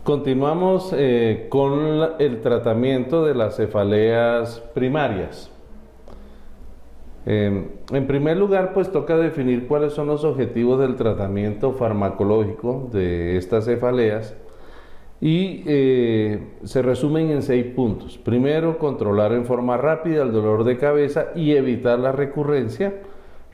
Continuamos con el tratamiento de las cefaleas primarias. En primer lugar, pues toca definir cuáles son los objetivos del tratamiento farmacológico de estas cefaleas y se resumen en 6 puntos. Primero, controlar en forma rápida el dolor de cabeza y evitar la recurrencia,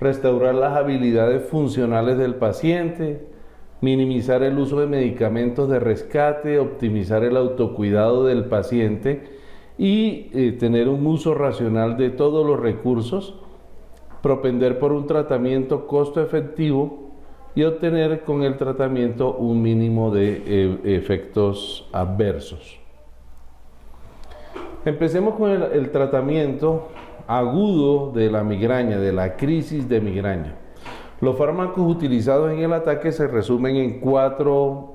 restaurar las habilidades funcionales del paciente, minimizar el uso de medicamentos de rescate, optimizar el autocuidado del paciente y tener un uso racional de todos los recursos, propender por un tratamiento costo efectivo y obtener con el tratamiento un mínimo de efectos adversos. Empecemos con el tratamiento agudo de la migraña, de la crisis de migraña. Los fármacos utilizados en el ataque se resumen en 4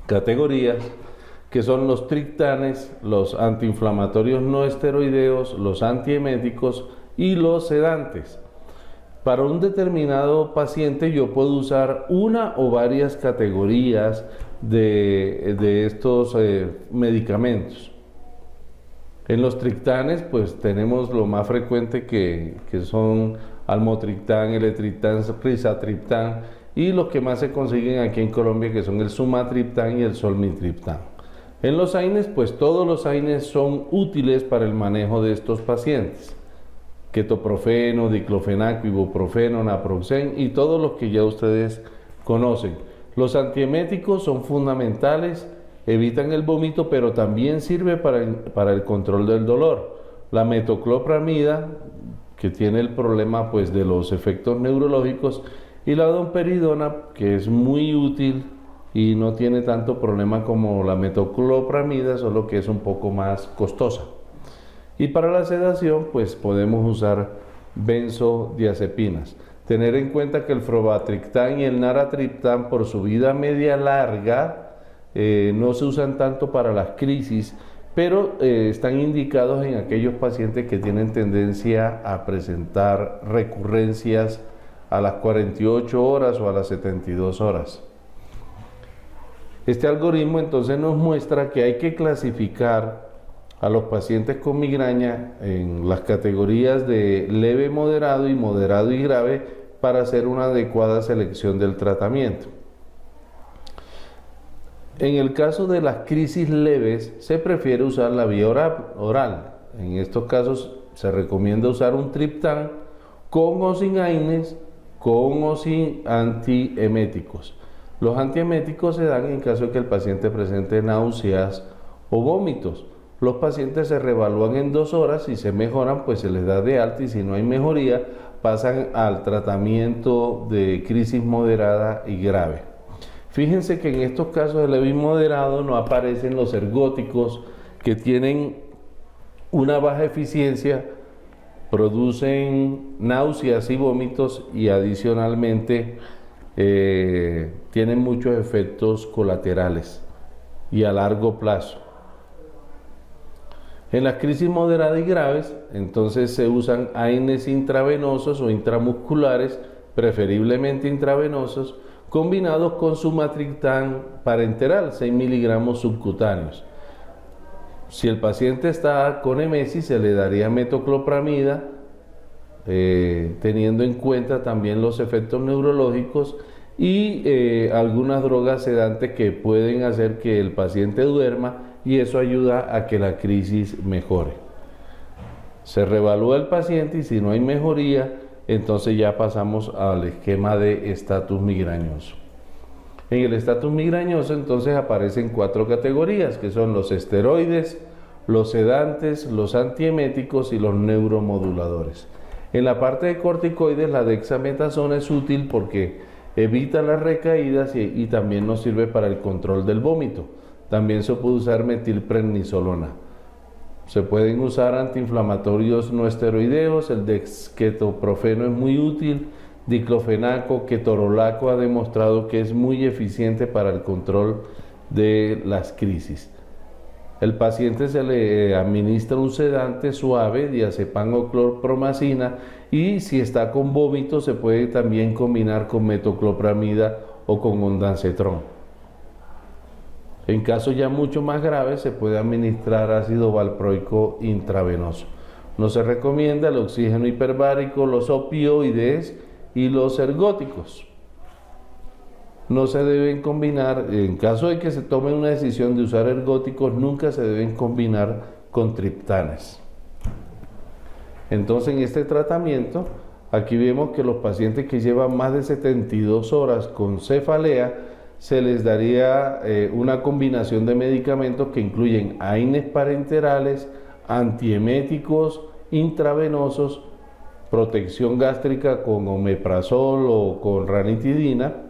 categorías, que son los triptanes, los antiinflamatorios no esteroideos, los antieméticos y los sedantes. Para un determinado paciente yo puedo usar una o varias categorías de estos medicamentos. En los triptanes pues tenemos lo más frecuente que son almotriptán, eletriptán, rizatriptán y los que más se consiguen aquí en Colombia, que son el sumatriptán y el solmitriptán. En los AINES pues todos los AINES son útiles para el manejo de estos pacientes: ketoprofeno, diclofenaco, ibuprofeno, naproxen y todos los que ya ustedes conocen. Los antieméticos son fundamentales, evitan el vómito, pero también sirve para el control del dolor. La metoclopramida, que tiene el problema pues de los efectos neurológicos, y la domperidona, que es muy útil y no tiene tanto problema como la metoclopramida, solo que es un poco más costosa. Y para la sedación pues podemos usar benzodiazepinas. Tener en cuenta que el frobatriptán y el naratriptán, por su vida media larga, no se usan tanto para las crisis, pero están indicados en aquellos pacientes que tienen tendencia a presentar recurrencias a las 48 horas o a las 72 horas. Este algoritmo entonces nos muestra que hay que clasificar a los pacientes con migraña en las categorías de leve, moderado y grave para hacer una adecuada selección del tratamiento. En el caso de las crisis leves se prefiere usar la vía oral. En estos casos se recomienda usar un triptán con o sin AINES, con o sin antieméticos. Los antieméticos se dan en caso de que el paciente presente náuseas o vómitos. Los pacientes se reevalúan en 2 horas, si se mejoran pues se les da de alta y si no hay mejoría pasan al tratamiento de crisis moderada y grave. Fíjense que en estos casos de leve y moderado no aparecen los ergóticos, que tienen una baja eficiencia, producen náuseas y vómitos y adicionalmente tienen muchos efectos colaterales y a largo plazo. En las crisis moderadas y graves, entonces se usan AINES intravenosos o intramusculares, preferiblemente intravenosos, combinados con sumatriptán parenteral, 6 miligramos subcutáneos. Si el paciente está con emesis, se le daría metoclopramida, teniendo en cuenta también los efectos neurológicos y algunas drogas sedantes que pueden hacer que el paciente duerma, y eso ayuda a que la crisis mejore. Se reevalúa el paciente y si no hay mejoría, entonces ya pasamos al esquema de estatus migrañoso. En el estatus migrañoso entonces aparecen 4 categorías, que son los esteroides, los sedantes, los antieméticos y los neuromoduladores. En la parte de corticoides, la dexametasona es útil porque evita las recaídas y también nos sirve para el control del vómito. También se puede usar metilprednisolona. Se pueden usar antiinflamatorios no esteroideos, el dexketoprofeno es muy útil, diclofenaco, ketorolaco ha demostrado que es muy eficiente para el control de las crisis. El paciente se le administra un sedante suave, diazepam o clorpromacina, y si está con vómito se puede también combinar con metoclopramida o con ondansetron. En casos ya mucho más graves se puede administrar ácido valproico intravenoso. No se recomienda el oxígeno hiperbárico, los opioides y los ergóticos. No se deben combinar, en caso de que se tome una decisión de usar ergóticos, nunca se deben combinar con triptanes. Entonces, en este tratamiento, aquí vemos que los pacientes que llevan más de 72 horas con cefalea, se les daría una combinación de medicamentos que incluyen AINES parenterales, antieméticos intravenosos, protección gástrica con omeprazol o con ranitidina,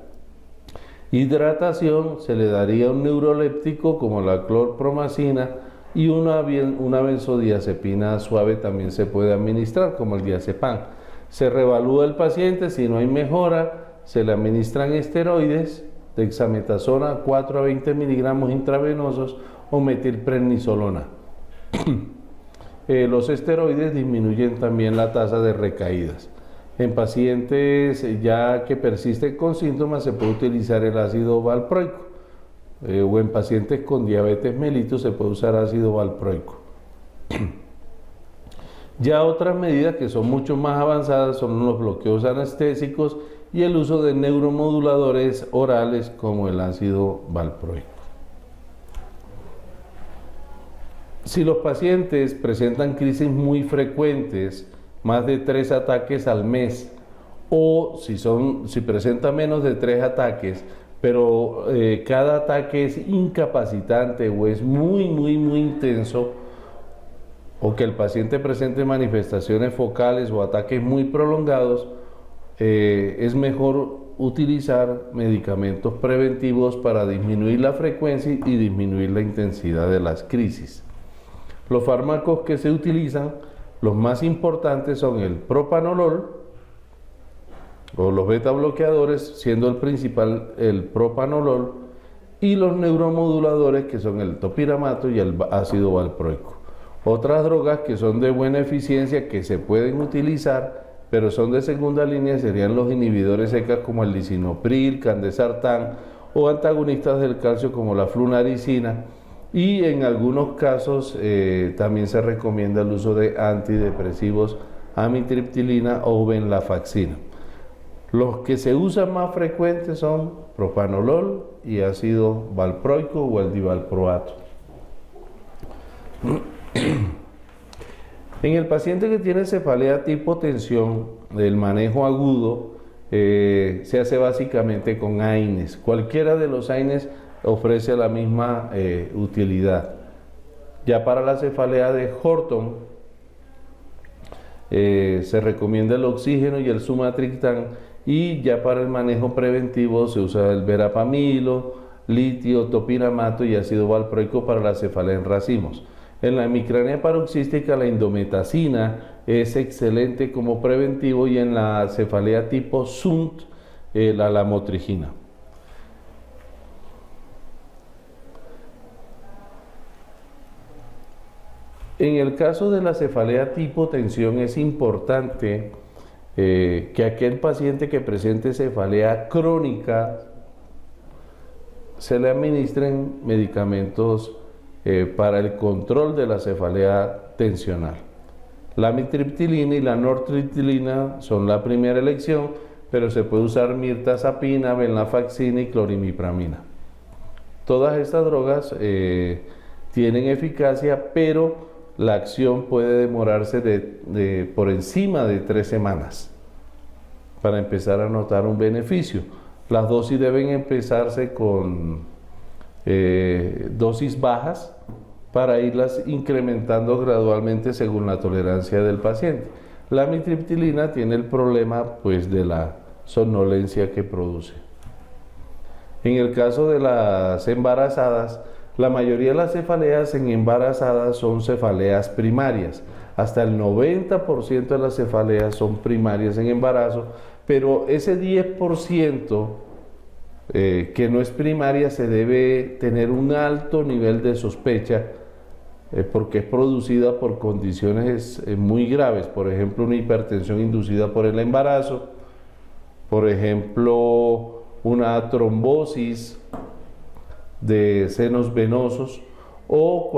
hidratación, se le daría un neuroléptico como la clorpromacina, y una benzodiazepina suave también se puede administrar como el diazepam. Se reevalúa el paciente, si no hay mejora, se le administran esteroides, dexametasona 4 a 20 miligramos intravenosos o metilprednisolona. Los esteroides disminuyen también la tasa de recaídas. En pacientes ya que persisten con síntomas se puede utilizar el ácido valproico, o en pacientes con diabetes mellitus se puede usar ácido valproico. Ya otras medidas que son mucho más avanzadas son los bloqueos anestésicos y el uso de neuromoduladores orales como el ácido valproico. Si los pacientes presentan crisis muy frecuentes, más de 3 ataques al mes, o si presenta menos de 3 ataques, pero cada ataque es incapacitante o es muy intenso, o que el paciente presente manifestaciones focales o ataques muy prolongados, es mejor utilizar medicamentos preventivos para disminuir la frecuencia y disminuir la intensidad de las crisis. Los fármacos que se utilizan, los más importantes son el propanolol o los beta bloqueadores, siendo el principal el propanolol, y los neuromoduladores que son el topiramato y el ácido valproico. Otras drogas que son de buena eficiencia que se pueden utilizar, pero son de segunda línea, serían los inhibidores ECA como el lisinopril, candesartán, o antagonistas del calcio como la flunaricina, y en algunos casos también se recomienda el uso de antidepresivos, amitriptilina o venlafaxina. Los que se usan más frecuentes son propanolol y ácido valproico o el divalproato. En el paciente que tiene cefalea tipo tensión, el manejo agudo se hace básicamente con AINES. Cualquiera de los AINES ofrece la misma utilidad. Ya para la cefalea de Horton se recomienda el oxígeno y el sumatriptán, y ya para el manejo preventivo se usa el verapamilo, litio, topiramato y ácido valproico para la cefalea en racimos. En la hemicrania paroxística la indometacina es excelente como preventivo, y en la cefalea tipo SUNT la lamotrigina. En el caso de la cefalea tipo tensión es importante que aquel paciente que presente cefalea crónica se le administren medicamentos para el control de la cefalea tensional. La amitriptilina y la nortriptilina son la primera elección, pero se puede usar mirtazapina, venlafaxina y clorimipramina. Todas estas drogas tienen eficacia, pero la acción puede demorarse por encima de 3 semanas para empezar a notar un beneficio. Las dosis deben empezarse con dosis bajas para irlas incrementando gradualmente según la tolerancia del paciente. La amitriptilina tiene el problema pues de la somnolencia que produce. En el caso de las embarazadas, la mayoría de las cefaleas en embarazadas son cefaleas primarias. Hasta el 90% de las cefaleas son primarias en embarazo, pero ese 10% que no es primaria se debe tener un alto nivel de sospecha porque es producida por condiciones muy graves, por ejemplo una hipertensión inducida por el embarazo, por ejemplo una trombosis de senos venosos o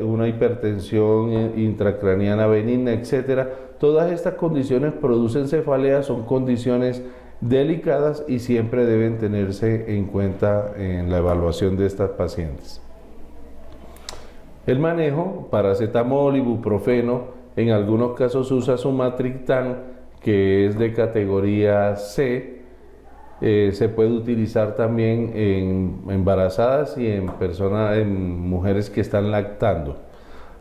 una hipertensión intracraniana benigna, etcétera. Todas estas condiciones producen cefalea, son condiciones delicadas y siempre deben tenerse en cuenta en la evaluación de estas pacientes. El manejo: paracetamol, ibuprofeno, en algunos casos se usa sumatriptán, que es de categoría C. Se puede utilizar también en embarazadas y en mujeres que están lactando.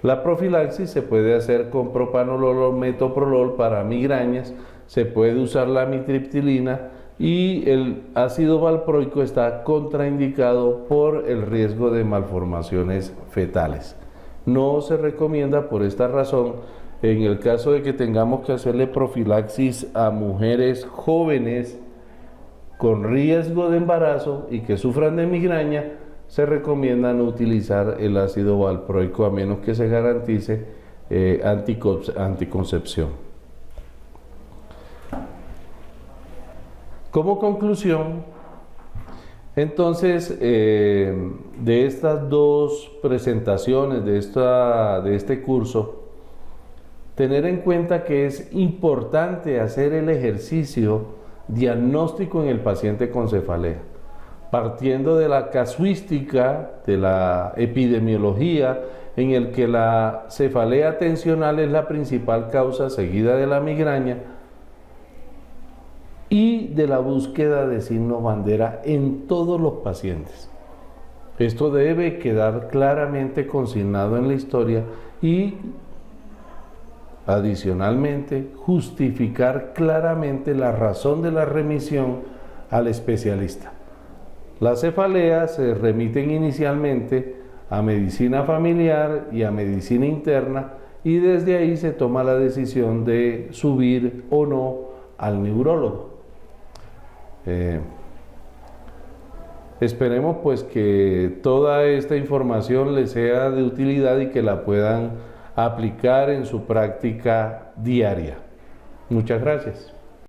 La profilaxis se puede hacer con propanolol o metoprolol para migrañas, se puede usar la amitriptilina, y el ácido valproico está contraindicado por el riesgo de malformaciones fetales. No se recomienda por esta razón en el caso de que tengamos que hacerle profilaxis a mujeres jóvenes con riesgo de embarazo y que sufran de migraña. Se recomienda no utilizar el ácido valproico a menos que se garantice anticoncepción. Como conclusión, entonces, de estas dos presentaciones de este curso, tener en cuenta que es importante hacer el ejercicio diagnóstico en el paciente con cefalea, partiendo de la casuística, de la epidemiología, en el que la cefalea tensional es la principal causa seguida de la migraña, y de la búsqueda de signos bandera en todos los pacientes. Esto debe quedar claramente consignado en la historia y, adicionalmente, justificar claramente la razón de la remisión al especialista. Las cefaleas se remiten inicialmente a medicina familiar y a medicina interna, y desde ahí se toma la decisión de subir o no al neurólogo. Esperemos pues que toda esta información les sea de utilidad y que la puedan aplicar en su práctica diaria. Muchas gracias.